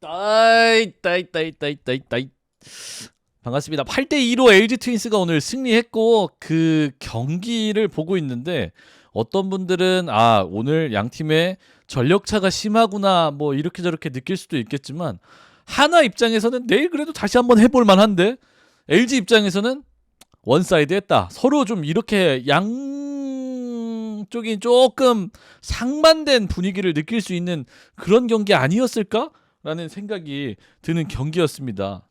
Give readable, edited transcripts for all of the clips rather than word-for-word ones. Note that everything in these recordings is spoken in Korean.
따이. 반갑습니다. 8대2로 LG 트윈스가 오늘 승리했고 그 경기를 보고 있는데 어떤 분들은 오늘 양 팀의 전력차가 심하구나 뭐 이렇게 저렇게 느낄 수도 있겠지만 하나 입장에서는 내일 그래도 다시 한번 해볼 만한데 LG 입장에서는 원사이드 했다. 서로 좀 이렇게 양쪽이 조금 상반된 분위기를 느낄 수 있는 그런 경기 아니었을까? 라는 생각이 드는 경기였습니다.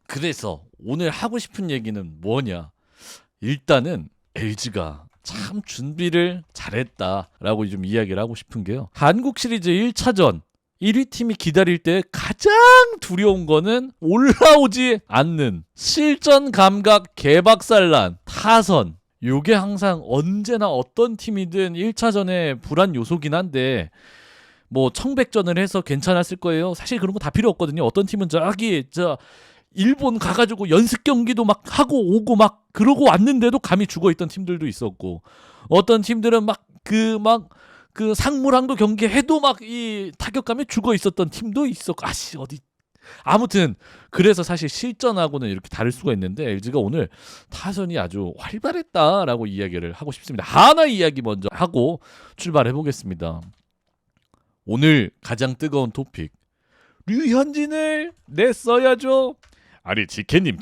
그래서 오늘 하고 싶은 얘기는 뭐냐? 일단은 LG가 참 준비를 잘했다라고 좀 이야기를 하고 싶은 게요. 한국 시리즈 1차전 1위 팀이 기다릴 때 가장 두려운 거는 올라오지 않는 실전 감각 개박살난 타선. 요게 항상 언제나 어떤 팀이든 1차전의 불안 요소긴 한데 뭐 청백전을 해서 괜찮았을 거예요. 사실 그런 거 다 필요 없거든요. 어떤 팀은 일본 가가지고 연습 경기도 막 하고 오고 막 그러고 왔는데도 감이 죽어있던 팀들도 있었고, 어떤 팀들은 그 상무랑도 경기해도 막 이 타격감에 죽어있었던 팀도 있었고, 아무튼 그래서 사실 실전하고는 이렇게 다를 수가 있는데 LG가 오늘 타선이 아주 활발했다라고 이야기를 하고 싶습니다. 하나 이야기 먼저 하고 출발해 보겠습니다. 오늘 가장 뜨거운 토픽, 류현진을 냈어야죠. 아니 지케님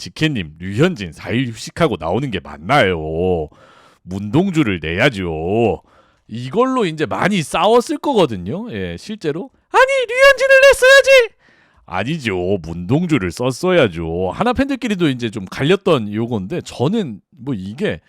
류현진 4일 휴식하고 나오는 게 맞나요? 문동주를 내야죠. 이걸로 이제 많이 싸웠을 거거든요. 예, 실제로. 아니 류현진을 냈어야지. 아니죠, 문동주를 썼어야죠. 하나 팬들끼리도 이제 좀 갈렸던 요건데 저는 뭐 이게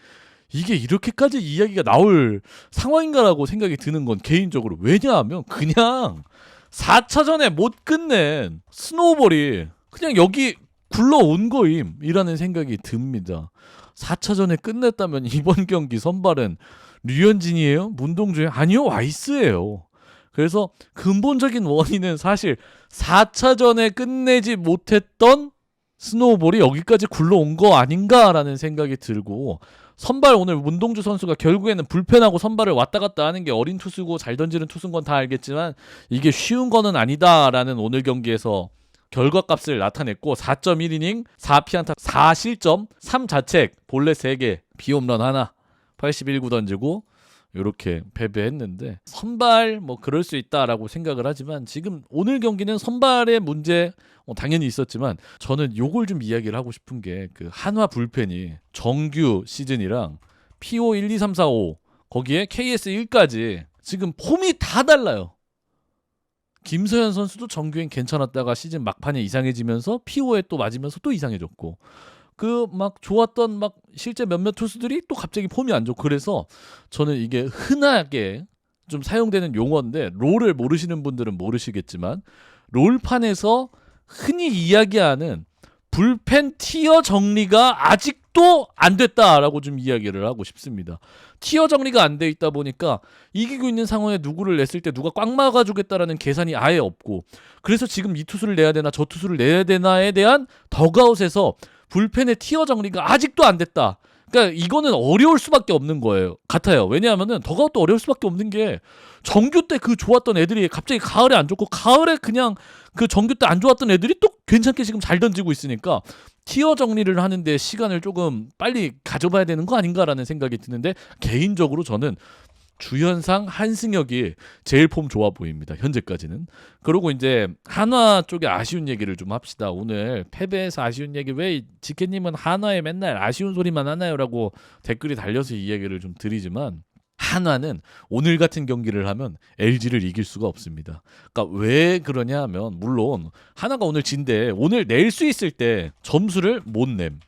이렇게까지 이야기가 나올 상황인가라고 생각이 드는 건 개인적으로, 왜냐하면 그냥 4차전에 못 끝낸 스노우볼이 그냥 여기 굴러온 거임이라는 생각이 듭니다. 4차전에 끝냈다면 이번 경기 선발은 류현진이에요? 문동주예요? 아니요, 와이스예요. 그래서 근본적인 원인은 사실 4차전에 끝내지 못했던 스노우볼이 여기까지 굴러온 거 아닌가라는 생각이 들고, 선발 오늘 문동주 선수가 결국에는 불펜하고 선발을 왔다 갔다 하는 게 어린 투수고 잘 던지는 투수인 건 다 알겠지만 이게 쉬운 거는 아니다라는 오늘 경기에서 결과값을 나타냈고, 4.1이닝 4피안타 4실점 3자책 볼넷 3개 비홈런 하나 81구 던지고 이렇게 패배했는데, 선발 뭐 그럴 수 있다라고 생각을 하지만 지금 오늘 경기는 선발의 문제 당연히 있었지만 저는 요걸 좀 이야기를 하고 싶은 게, 그 한화 불펜이 정규 시즌이랑 PO 1, 2, 3, 4, 5 거기에 KS 1까지 지금 폼이 다 달라요. 김서현 선수도 정규엔 괜찮았다가 시즌 막판에 이상해지면서 PO에 또 맞으면서 또 이상해졌고, 그 막 좋았던 막 실제 몇몇 투수들이 또 갑자기 폼이 안 좋고, 그래서 저는 이게 흔하게 좀 사용되는 용어인데 롤을 모르시는 분들은 모르시겠지만 롤판에서 흔히 이야기하는 불펜 티어 정리가 아직도 안 됐다라고 좀 이야기를 하고 싶습니다. 티어 정리가 안 돼 있다 보니까 이기고 있는 상황에 누구를 냈을 때 누가 꽉 막아주겠다라는 계산이 아예 없고, 그래서 지금 이 투수를 내야 되나 저 투수를 내야 되나에 대한 덕아웃에서 불펜의 티어 정리가 아직도 안 됐다. 그러니까 이거는 어려울 수밖에 없는 거예요. 같아요. 왜냐하면은 덕아웃도 어려울 수밖에 없는 게, 정규 때 그 좋았던 애들이 갑자기 가을에 안 좋고, 가을에 그냥 그 정규 때 안 좋았던 애들이 또 괜찮게 지금 잘 던지고 있으니까 티어 정리를 하는데 시간을 조금 빨리 가져봐야 되는 거 아닌가라는 생각이 드는데, 개인적으로 저는 주현상, 한승혁이 제일 폼 좋아 보입니다, 현재까지는. 그리고 이제 한화 쪽에 아쉬운 얘기를 좀 합시다. 오늘 패배해서 아쉬운 얘기, 왜 지케님은 한화에 맨날 아쉬운 소리만 하나요라고 댓글이 달려서 이 얘기를 좀 드리지만, 한화는 오늘 같은 경기를 하면 LG를 이길 수가 없습니다. 그러니까 왜 그러냐 하면, 물론 한화가 오늘 진데 오늘 낼 수 있을 때 점수를 못 냄,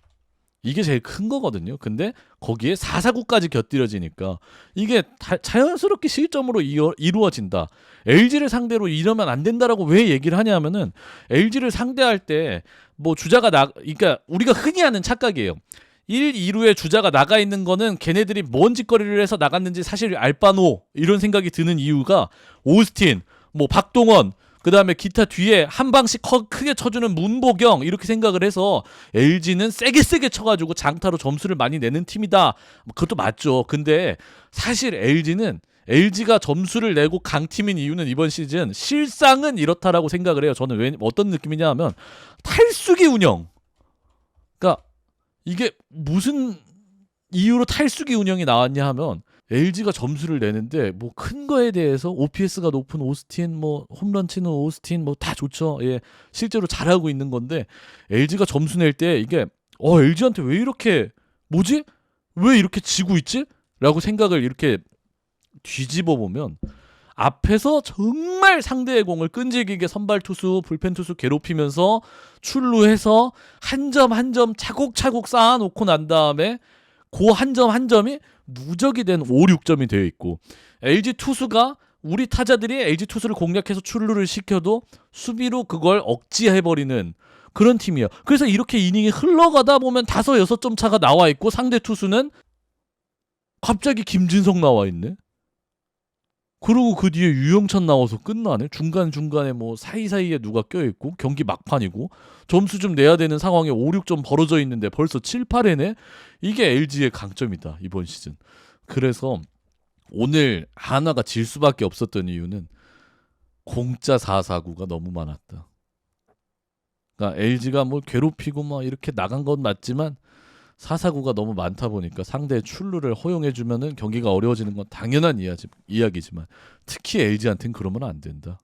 이게 제일 큰 거거든요. 근데 거기에 4-4-9까지 곁들여지니까 이게 자연스럽게 실점으로 이루어진다. LG를 상대로 이러면 안 된다라고 왜 얘기를 하냐 하면은, LG를 상대할 때 뭐 그러니까 우리가 흔히 하는 착각이에요. 1, 2루에 주자가 나가 있는 거는 걔네들이 뭔 짓거리를 해서 나갔는지 사실 알바노 이런 생각이 드는 이유가, 오스틴, 뭐 박동원, 그 다음에 기타 뒤에 한 방씩 크게 쳐주는 문보경, 이렇게 생각을 해서 LG는 세게 쳐가지고 장타로 점수를 많이 내는 팀이다. 그것도 맞죠. 근데 사실 LG는 LG가 점수를 내고 강팀인 이유는 이번 시즌 실상은 이렇다라고 생각을 해요. 저는 왜 어떤 느낌이냐 하면 탈수기 운영. 그러니까 이게 무슨 이유로 탈수기 운영이 나왔냐 하면 LG가 점수를 내는데 뭐 큰 거에 대해서 OPS가 높은 오스틴, 뭐 홈런 치는 오스틴 뭐 다 좋죠. 예. 실제로 잘하고 있는 건데 LG가 점수 낼 때 이게 LG한테 왜 이렇게 뭐지? 왜 이렇게 지고 있지? 라고 생각을 이렇게 뒤집어 보면 앞에서 정말 상대의 공을 끈질기게 선발 투수, 불펜 투수 괴롭히면서 출루해서 한 점 한 점 차곡차곡 쌓아놓고 난 다음에 그 한 점 한 점이 누적이 된 5, 6점이 되어 있고 LG 투수가 우리 타자들이 LG 투수를 공략해서 출루를 시켜도 수비로 그걸 억제해버리는 그런 팀이야. 그래서 이렇게 이닝이 흘러가다 보면 5, 6점 차가 나와 있고 상대 투수는 갑자기 김진성 나와 있네. 그리고 그 뒤에 유영찬 나와서 끝나네. 중간중간에 뭐 사이사이에 누가 껴있고 경기 막판이고 점수 좀 내야 되는 상황에 5, 6점 벌어져 있는데 벌써 7, 8회네. 이게 LG의 강점이다 이번 시즌. 그래서 오늘 하나가 질 수밖에 없었던 이유는 공짜 449가 너무 많았다. 그러니까 LG가 뭘 괴롭히고 막 이렇게 나간 건 맞지만 449가 너무 많다 보니까 상대의 출루를 허용해주면은 경기가 어려워지는 건 당연한 이야기지만 특히 LG한테는 그러면 안 된다.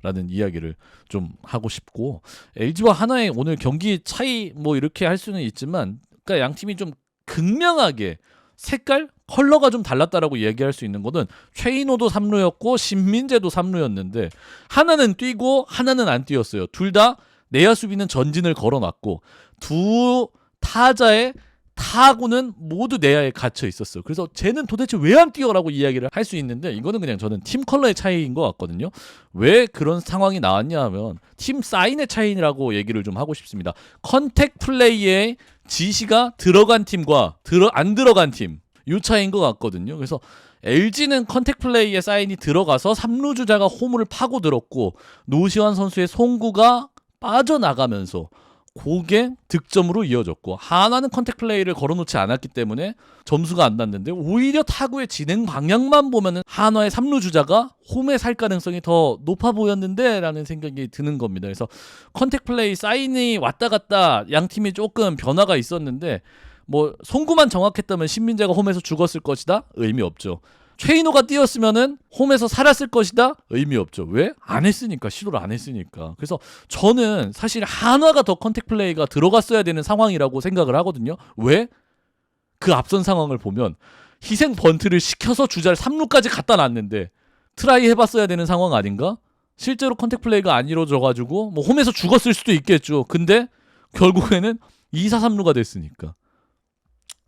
라는 이야기를 좀 하고 싶고 LG와 하나의 오늘 경기 차이 뭐 이렇게 할 수는 있지만 그러니까 양 팀이 좀 극명하게 색깔 컬러가 좀 달랐다라고 얘기할 수 있는 거는 최인호도 3루였고 신민재도 3루였는데 하나는 뛰고 하나는 안 뛰었어요. 둘 다 내야 수비는 전진을 걸어놨고 두 타자의 타구는 모두 내야에 갇혀 있었어요. 그래서 쟤는 도대체 왜 안 뛰어라고 이야기를 할 수 있는데 이거는 그냥 저는 팀 컬러의 차이인 것 같거든요. 왜 그런 상황이 나왔냐 하면 팀 사인의 차이라고 얘기를 좀 하고 싶습니다. 컨택 플레이의 지시가 들어간 팀과 안 들어간 팀 이 차이인 것 같거든요. 그래서 LG는 컨택 플레이의 사인이 들어가서 3루 주자가 홈을 파고들었고 노시환 선수의 송구가 빠져나가면서 그게 득점으로 이어졌고 하나는 컨택 플레이를 걸어놓지 않았기 때문에 점수가 안 났는데 오히려 타구의 진행 방향만 보면은 한화의 3루 주자가 홈에 살 가능성이 더 높아 보였는데 라는 생각이 드는 겁니다. 그래서 컨택 플레이 사인이 왔다 갔다 양 팀이 조금 변화가 있었는데 뭐 송구만 정확했다면 신민재가 홈에서 죽었을 것이다? 의미 없죠. 최인호가 뛰었으면은 홈에서 살았을 것이다? 의미 없죠. 왜? 안 했으니까. 시도를 안 했으니까. 그래서 저는 사실 한화가 더 컨택 플레이가 들어갔어야 되는 상황이라고 생각을 하거든요. 왜? 그 앞선 상황을 보면 희생 번트를 시켜서 주자를 3루까지 갖다 놨는데 트라이 해봤어야 되는 상황 아닌가? 실제로 컨택 플레이가 안 이루어져가지고 뭐 홈에서 죽었을 수도 있겠죠. 근데 결국에는 2사 3루가 됐으니까.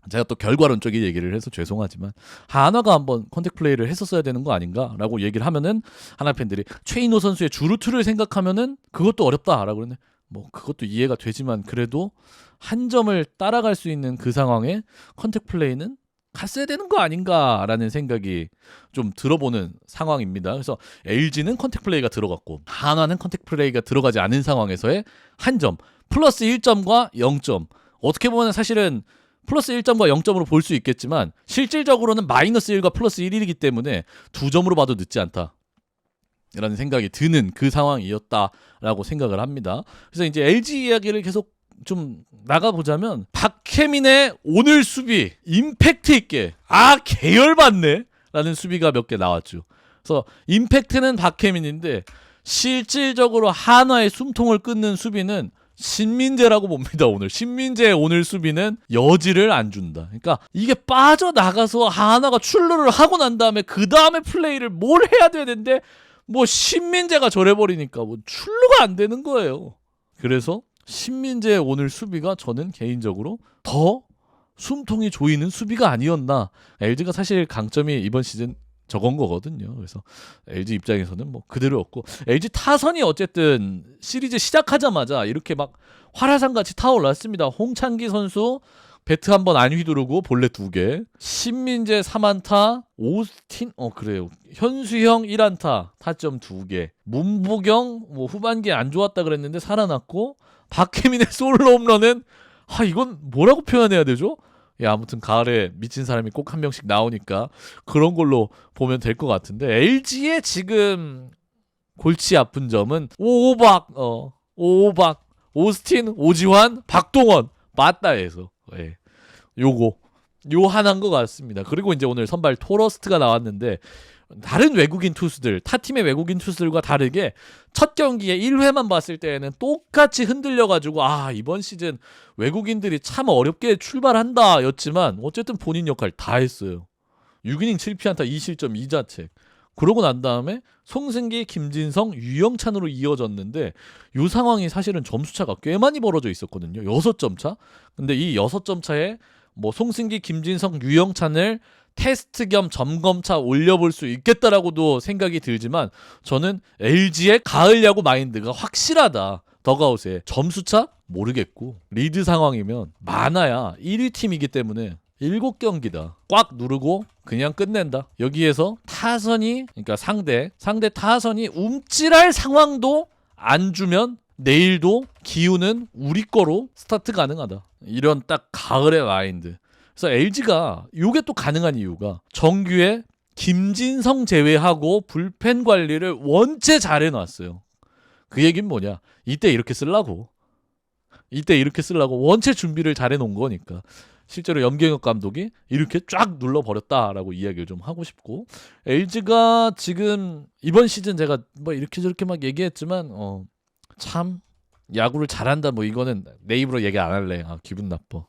제가 또 결과론적인 얘기를 해서 죄송하지만 한화가 한번 컨택 플레이를 했었어야 되는 거 아닌가라고 얘기를 하면은 한화 팬들이 최인호 선수의 주루투를 생각하면은 그것도 어렵다라고 그러는데 뭐 그것도 이해가 되지만 그래도 한 점을 따라갈 수 있는 그 상황에 컨택 플레이는 갔어야 되는 거 아닌가라는 생각이 좀 들어보는 상황입니다. 그래서 LG는 컨택 플레이가 들어갔고 한화는 컨택 플레이가 들어가지 않은 상황에서의 한 점 플러스 1점과 0점 어떻게 보면 사실은 플러스 1점과 0점으로 볼 수 있겠지만 실질적으로는 마이너스 1과 플러스 1이기 때문에 2점으로 봐도 늦지 않다 라는 생각이 드는 그 상황이었다라고 생각을 합니다. 그래서 이제 LG 이야기를 계속 좀 나가보자면 박혜민의 오늘 수비 임팩트 있게 계열받네 라는 수비가 몇 개 나왔죠. 그래서 임팩트는 박혜민인데 실질적으로 한화의 숨통을 끊는 수비는 신민재라고 봅니다. 오늘 신민재의 오늘 수비는 여지를 안 준다. 그러니까 이게 빠져나가서 하나가 출루를 하고 난 다음에 그 다음에 플레이를 뭘 해야 되는데 뭐 신민재가 저래버리니까 뭐 출루가 안 되는 거예요. 그래서 신민재의 오늘 수비가 저는 개인적으로 더 숨통이 조이는 수비가 아니었나. LG가 사실 강점이 이번 시즌 저건 거거든요. 그래서 LG 입장에서는 뭐 그대로였고 LG 타선이 어쨌든 시리즈 시작하자마자 이렇게 막 화라산같이 타올랐습니다. 홍창기 선수 배트 한번 안 휘두르고 볼넷 2개, 신민재 3안타, 오스틴 그래요. 현수형 1안타, 타점 2개, 문보경 뭐 후반기에 안 좋았다 그랬는데 살아났고 박혜민의 솔로 홈런은 이건 뭐라고 표현해야 되죠? 예, 아무튼 가을에 미친 사람이 꼭 한 명씩 나오니까 그런 걸로 보면 될 것 같은데 LG의 지금 골치 아픈 점은 오박, 오스틴, 오지환, 박동원 맞다해서 예. 요 하나인 것 같습니다. 그리고 이제 오늘 선발 토러스트가 나왔는데 다른 외국인 투수들, 타 팀의 외국인 투수들과 다르게 첫 경기에 1회만 봤을 때에는 똑같이 흔들려가지고 이번 시즌 외국인들이 참 어렵게 출발한다 였지만 어쨌든 본인 역할 다 했어요. 6이닝 7피안타 2실점 2자책. 그러고 난 다음에 송승기, 김진성, 유영찬으로 이어졌는데 이 상황이 사실은 점수차가 꽤 많이 벌어져 있었거든요. 6점 차. 근데 이 6점 차에 뭐 송승기, 김진성, 유영찬을 테스트 겸 점검차 올려볼 수 있겠다라고도 생각이 들지만 저는 LG의 가을 야구 마인드가 확실하다. 더가웃에 점수차 모르겠고 리드 상황이면 많아야 1위 팀이기 때문에 7경기다. 꽉 누르고 그냥 끝낸다. 여기에서 타선이 그러니까 상대 타선이 움찔할 상황도 안 주면 내일도 기우는 우리 거로 스타트 가능하다. 이런 딱 가을의 마인드. 그래서 LG가 이게 또 가능한 이유가 정규에 김진성 제외하고 불펜 관리를 원체 잘 해놨어요. 그 얘기는 뭐냐? 이때 이렇게 쓰려고 원체 준비를 잘 해놓은 거니까. 실제로 염경엽 감독이 이렇게 쫙 눌러버렸다라고 이야기를 좀 하고 싶고 LG가 지금 이번 시즌 제가 뭐 이렇게 저렇게 막 얘기했지만 참 야구를 잘한다 뭐 이거는 내 입으로 얘기 안 할래. 기분 나빠.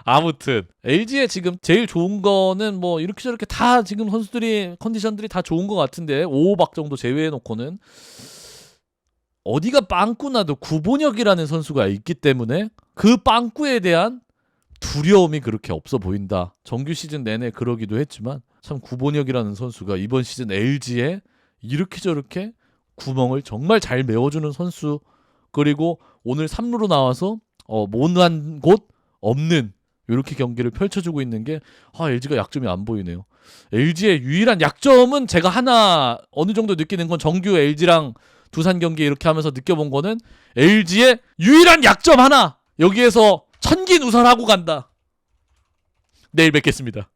아무튼 LG의 지금 제일 좋은 거는 뭐 이렇게 저렇게 다 지금 선수들이 컨디션들이 다 좋은 것 같은데 5박 정도 제외해놓고는 어디가 빵꾸나도 구본혁이라는 선수가 있기 때문에 그 빵꾸에 대한 두려움이 그렇게 없어 보인다. 정규 시즌 내내 그러기도 했지만 참 구본혁이라는 선수가 이번 시즌 LG에 이렇게 저렇게 구멍을 정말 잘 메워주는 선수. 그리고 오늘 3루로 나와서 못한 곳 없는 이렇게 경기를 펼쳐주고 있는 게 LG가 약점이 안 보이네요. LG의 유일한 약점은 제가 하나 어느 정도 느끼는 건 정규 LG랑 두산 경기 이렇게 하면서 느껴본 거는 LG의 유일한 약점 하나. 여기에서 천기누설하고 간다. 내일 뵙겠습니다.